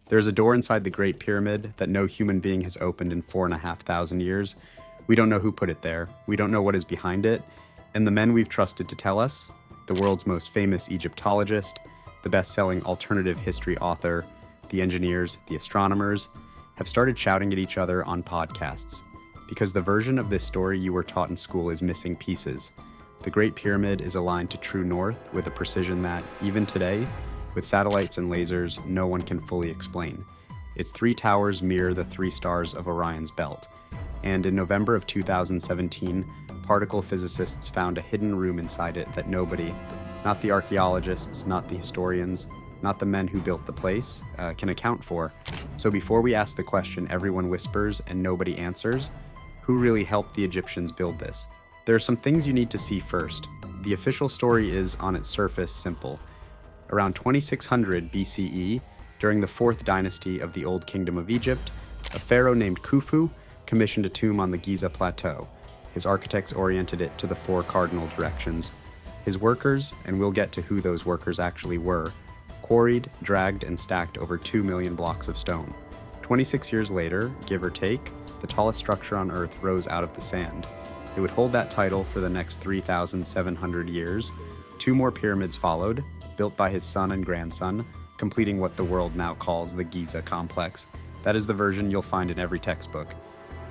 There is a door inside the Great Pyramid that no human being has opened in 4,500 years. We don't know who put it there. We don't know what is behind it. And the men we've trusted to tell us, the world's most famous Egyptologist, the best-selling alternative history author, the engineers, the astronomers, have started shouting at each other on podcasts. Because the version of this story you were taught in school is missing pieces. The Great Pyramid is aligned to true north with a precision that, even today, with satellites and lasers, no one can fully explain. Its three towers mirror the three stars of Orion's belt. And in November of 2017, particle physicists found a hidden room inside it that nobody, not the archaeologists, not the historians, not the men who built the place, can account for. So before we ask the question everyone whispers and nobody answers, who really helped the Egyptians build this? There are some things you need to see first. The official story is, on its surface, simple. Around 2600 BCE, during the 4th dynasty of the Old Kingdom of Egypt, a pharaoh named Khufu commissioned a tomb on the Giza Plateau. His architects oriented it to the 4 cardinal directions. His workers, and we'll get to who those workers actually were, quarried, dragged, and stacked over 2 million blocks of stone. 26 years later, give or take, the tallest structure on Earth rose out of the sand. It would hold that title for the next 3,700 years. 2 more pyramids followed, built by his son and grandson, completing what the world now calls the Giza complex. That is the version you'll find in every textbook.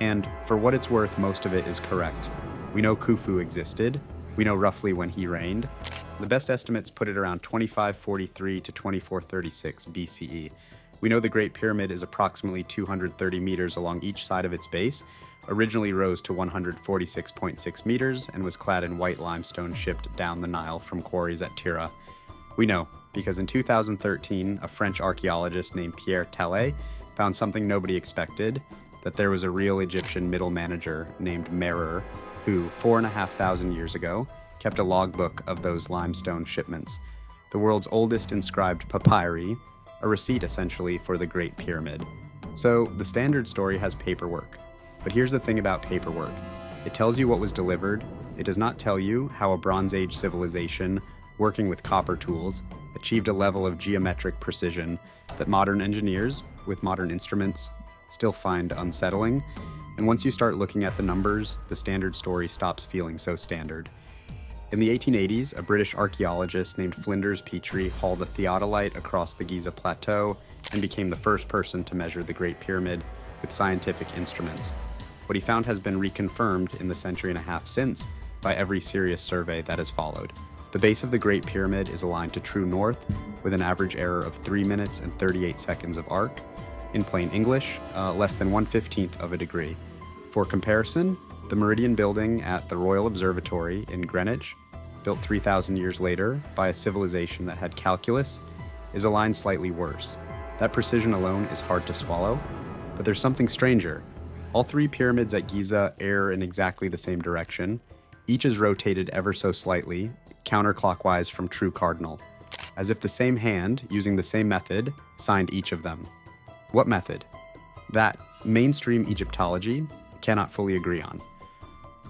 And for what it's worth, most of it is correct. We know Khufu existed. We know roughly when he reigned. The best estimates put it around 2543 to 2436 BCE. We know the Great Pyramid is approximately 230 meters along each side of its base, originally rose to 146.6 meters, and was clad in white limestone shipped down the Nile from quarries at Tira. We know, because in 2013, a French archaeologist named Pierre Tallet found something nobody expected, that there was a real Egyptian middle manager named Merer, who, 4,500 years ago, kept a logbook of those limestone shipments. The world's oldest inscribed papyri, a receipt essentially for the Great Pyramid. So, the standard story has paperwork. But here's the thing about paperwork. It tells you what was delivered. It does not tell you how a Bronze Age civilization, working with copper tools, achieved a level of geometric precision that modern engineers, with modern instruments, still find unsettling. And once you start looking at the numbers, the standard story stops feeling so standard. In the 1880s, a British archaeologist named Flinders Petrie hauled a theodolite across the Giza Plateau and became the first person to measure the Great Pyramid with scientific instruments. What he found has been reconfirmed in the century and a half since by every serious survey that has followed. The base of the Great Pyramid is aligned to true north with an average error of 3 minutes and 38 seconds of arc. In plain English, less than 1/15 of a degree. For comparison, the Meridian building at the Royal Observatory in Greenwich, built 3,000 years later by a civilization that had calculus, is aligned slightly worse. That precision alone is hard to swallow, but there's something stranger. All 3 pyramids at Giza err in exactly the same direction. Each is rotated ever so slightly, counterclockwise from true cardinal, as if the same hand, using the same method, signed each of them. What method? That mainstream Egyptology cannot fully agree on.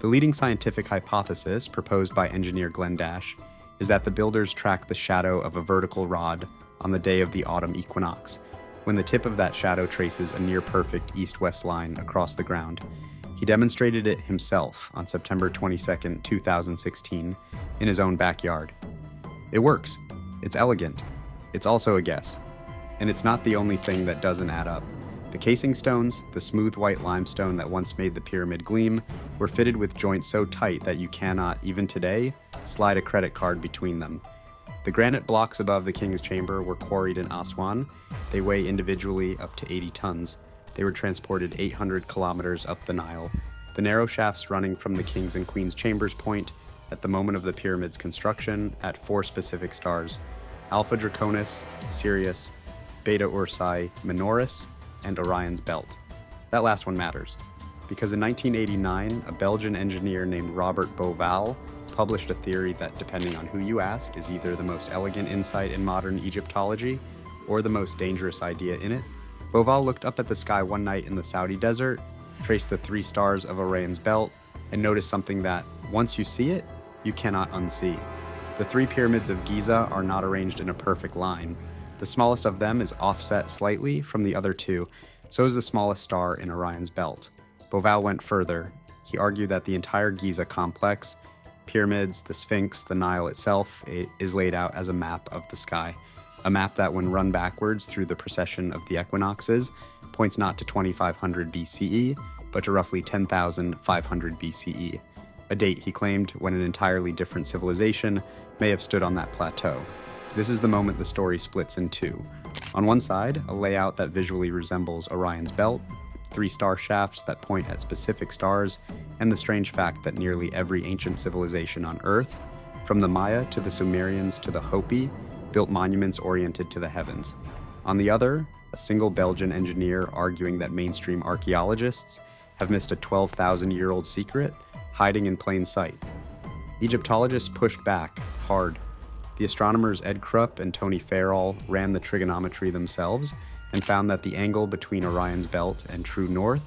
The leading scientific hypothesis proposed by engineer Glenn Dash is that the builders tracked the shadow of a vertical rod on the day of the autumn equinox, when the tip of that shadow traces a near-perfect east-west line across the ground. He demonstrated it himself on September 22, 2016, in his own backyard. It works. It's elegant. It's also a guess. And it's not the only thing that doesn't add up. The casing stones, the smooth white limestone that once made the pyramid gleam, were fitted with joints so tight that you cannot, even today, slide a credit card between them. The granite blocks above the king's chamber were quarried in Aswan. They weigh individually up to 80 tons. They were transported 800 kilometers up the Nile. The narrow shafts running from the king's and queen's chambers point, at the moment of the pyramid's construction, at 4 specific stars: Alpha Draconis, Sirius, Beta Ursae Minoris, and Orion's belt. That last one matters, because in 1989, a Belgian engineer named Robert Bouval published a theory that, depending on who you ask, is either the most elegant insight in modern Egyptology or the most dangerous idea in it. Bouval looked up at the sky one night in the Saudi desert, traced the 3 stars of Orion's belt, and noticed something that, once you see it, you cannot unsee. The 3 pyramids of Giza are not arranged in a perfect line. The smallest of them is offset slightly from the other two, so is the smallest star in Orion's belt. Bauval went further. He argued that the entire Giza complex, pyramids, the Sphinx, the Nile itself, is laid out as a map of the sky. A map that, when run backwards through the precession of the equinoxes, points not to 2500 BCE, but to roughly 10,500 BCE, a date he claimed when an entirely different civilization may have stood on that plateau. This is the moment the story splits in two. On one side, a layout that visually resembles Orion's belt, 3 star shafts that point at specific stars, and the strange fact that nearly every ancient civilization on Earth, from the Maya to the Sumerians to the Hopi, built monuments oriented to the heavens. On the other, a single Belgian engineer arguing that mainstream archaeologists have missed a 12,000-year-old secret hiding in plain sight. Egyptologists pushed back hard. The astronomers Ed Krupp and Tony Farrell ran the trigonometry themselves and found that the angle between Orion's belt and true north,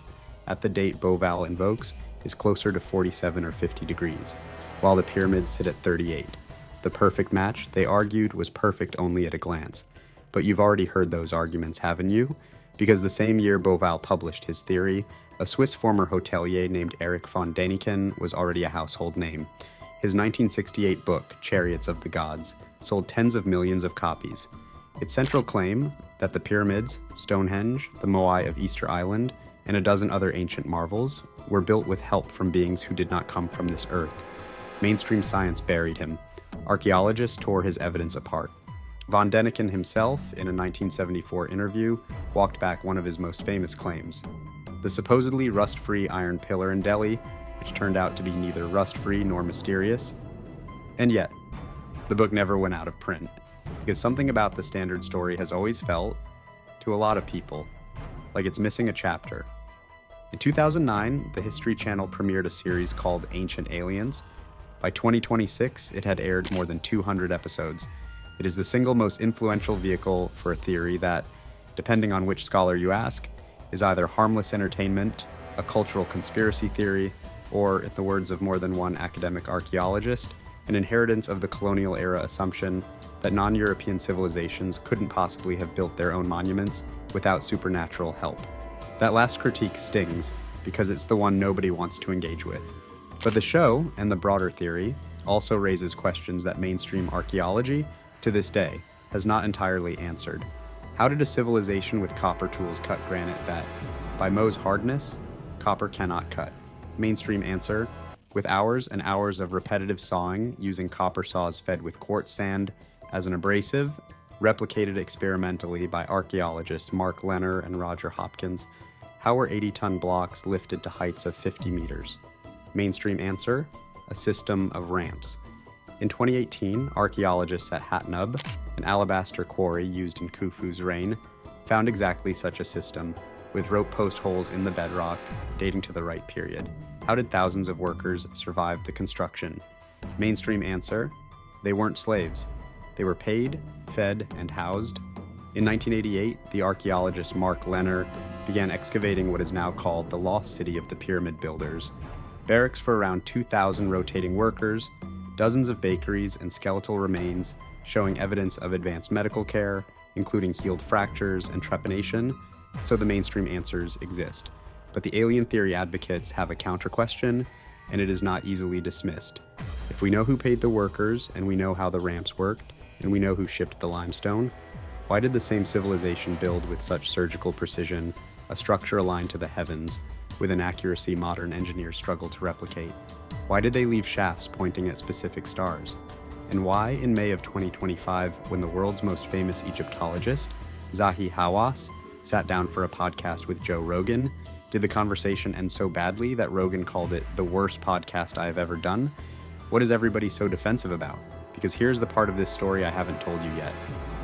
at the date Bauval invokes, is closer to 47 or 50 degrees, while the pyramids sit at 38. The perfect match, they argued, was perfect only at a glance. But you've already heard those arguments, haven't you? Because the same year Bauval published his theory, a Swiss former hotelier named Erich von Däniken was already a household name. His 1968 book, Chariots of the Gods, sold tens of millions of copies. Its central claim, that the pyramids, Stonehenge, the Moai of Easter Island, and a dozen other ancient marvels, were built with help from beings who did not come from this earth. Mainstream science buried him. Archaeologists tore his evidence apart. Von Däniken himself, in a 1974 interview, walked back one of his most famous claims. The supposedly rust-free iron pillar in Delhi, which turned out to be neither rust-free nor mysterious. And yet, the book never went out of print, because something about the standard story has always felt, to a lot of people, like it's missing a chapter. In 2009, the History Channel premiered a series called Ancient Aliens. By 2026, it had aired more than 200 episodes. It is the single most influential vehicle for a theory that, depending on which scholar you ask, is either harmless entertainment, a cultural conspiracy theory, or, in the words of more than one academic archaeologist, an inheritance of the colonial era assumption that non-European civilizations couldn't possibly have built their own monuments without supernatural help. That last critique stings because it's the one nobody wants to engage with. But the show, and the broader theory, also raises questions that mainstream archaeology, to this day, has not entirely answered. How did a civilization with copper tools cut granite that, by Mohs hardness, copper cannot cut? Mainstream answer: with hours and hours of repetitive sawing using copper saws fed with quartz sand as an abrasive, replicated experimentally by archaeologists Mark Lenner and Roger Hopkins, how were 80-ton blocks lifted to heights of 50 meters? Mainstream answer: a system of ramps. In 2018, archaeologists at Hatnub, an alabaster quarry used in Khufu's reign, found exactly such a system, with rope post holes in the bedrock dating to the right period. How did thousands of workers survive the construction? Mainstream answer: they weren't slaves. They were paid, fed, and housed. In 1988, the archaeologist Mark Lenner began excavating what is now called the Lost City of the Pyramid Builders. Barracks for around 2,000 rotating workers, dozens of bakeries and skeletal remains showing evidence of advanced medical care, including healed fractures and trepanation, so the mainstream answers exist. But the alien theory advocates have a counter-question, and it is not easily dismissed. If we know who paid the workers, and we know how the ramps worked, and we know who shipped the limestone, why did the same civilization build with such surgical precision a structure aligned to the heavens, with an accuracy modern engineers struggle to replicate? Why did they leave shafts pointing at specific stars? And why, in May of 2025, when the world's most famous Egyptologist, Zahi Hawass, sat down for a podcast with Joe Rogan, did the conversation end so badly that Rogan called it the worst podcast I have ever done? What is everybody so defensive about? Because here's the part of this story I haven't told you yet.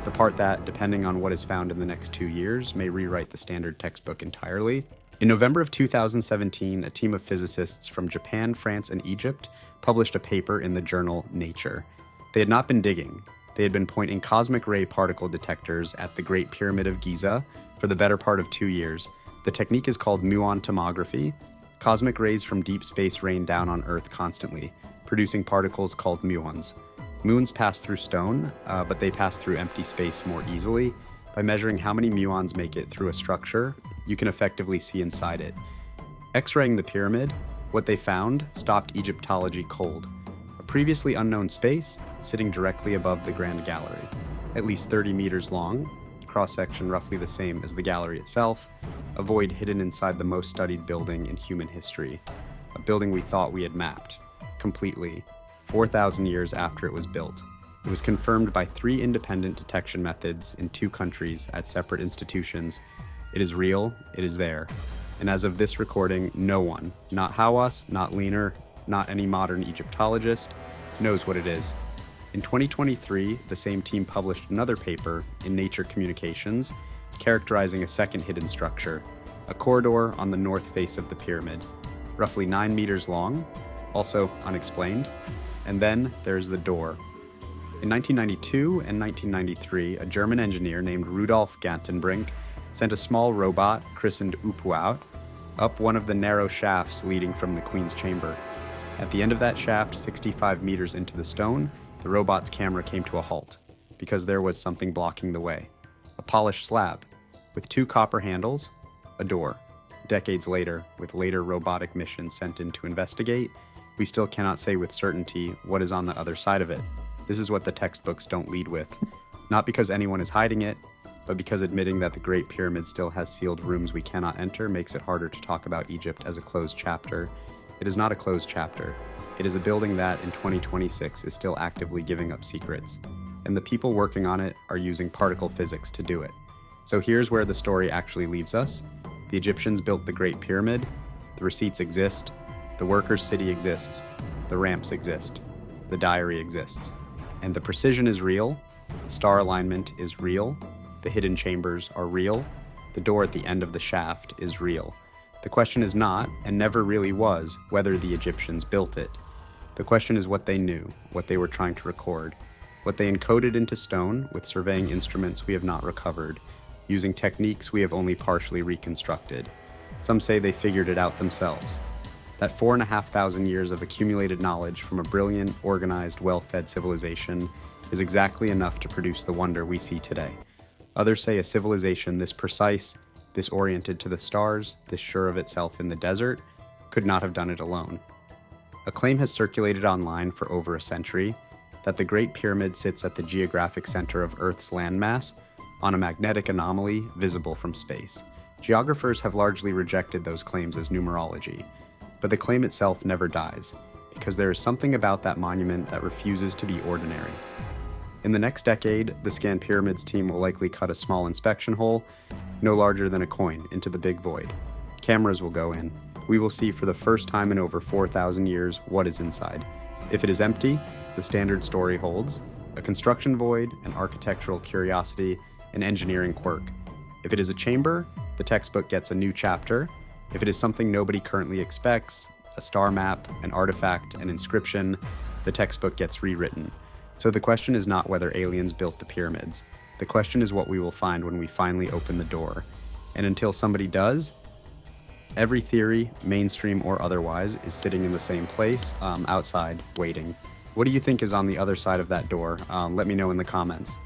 The part that, depending on what is found in the next 2 years, may rewrite the standard textbook entirely. In November of 2017, a team of physicists from Japan, France, and Egypt published a paper in the journal Nature. They had not been digging. They had been pointing cosmic ray particle detectors at the Great Pyramid of Giza for the better part of 2 years. The technique is called muon tomography. Cosmic rays from deep space rain down on Earth constantly, producing particles called muons. Moons pass through stone, but they pass through empty space more easily. By measuring how many muons make it through a structure, you can effectively see inside it. X-raying the pyramid, what they found stopped Egyptology cold. A previously unknown space sitting directly above the Grand Gallery, at least 30 meters long, cross-section roughly the same as the gallery itself, a void hidden inside the most studied building in human history, a building we thought we had mapped, completely, 4,000 years after it was built. It was confirmed by 3 independent detection methods in 2 countries at separate institutions. It is real, it is there. And as of this recording, no one, not Hawass, not Leaner, not any modern Egyptologist, knows what it is. In 2023, the same team published another paper in Nature Communications, characterizing a second hidden structure, a corridor on the north face of the pyramid, roughly 9 meters long, also unexplained. And then there's the door. In 1992 and 1993, a German engineer named Rudolf Gantenbrink sent a small robot, christened Upuaut, up one of the narrow shafts leading from the Queen's chamber. At the end of that shaft, 65 meters into the stone, the robot's camera came to a halt, because there was something blocking the way. A polished slab, with 2 copper handles, a door. Decades later, with later robotic missions sent in to investigate, we still cannot say with certainty what is on the other side of it. This is what the textbooks don't lead with. Not because anyone is hiding it, but because admitting that the Great Pyramid still has sealed rooms we cannot enter makes it harder to talk about Egypt as a closed chapter. It is not a closed chapter. It is a building that, in 2026, is still actively giving up secrets. And the people working on it are using particle physics to do it. So here's where the story actually leaves us. The Egyptians built the Great Pyramid. The receipts exist. The workers' city exists. The ramps exist. The diary exists. And the precision is real. The star alignment is real. The hidden chambers are real. The door at the end of the shaft is real. The question is not, and never really was, whether the Egyptians built it. The question is what they knew, what they were trying to record, what they encoded into stone with surveying instruments we have not recovered, using techniques we have only partially reconstructed. Some say they figured it out themselves. That 4,500 years of accumulated knowledge from a brilliant, organized, well-fed civilization is exactly enough to produce the wonder we see today. Others say a civilization this precise, this oriented to the stars, this sure of itself in the desert, could not have done it alone. A claim has circulated online for over a century that the Great Pyramid sits at the geographic center of Earth's landmass on a magnetic anomaly visible from space. Geographers have largely rejected those claims as numerology, but the claim itself never dies, because there is something about that monument that refuses to be ordinary. In the next decade, the Scan Pyramids team will likely cut a small inspection hole, no larger than a coin, into the big void. Cameras will go in. We will see for the first time in over 4,000 years what is inside. If it is empty, the standard story holds: a construction void, an architectural curiosity, an engineering quirk. If it is a chamber, the textbook gets a new chapter. If it is something nobody currently expects, a star map, an artifact, an inscription, the textbook gets rewritten. So the question is not whether aliens built the pyramids. The question is what we will find when we finally open the door. And until somebody does, every theory, mainstream or otherwise, is sitting in the same place, outside, waiting. What do you think is on the other side of that door? Let me know in the comments.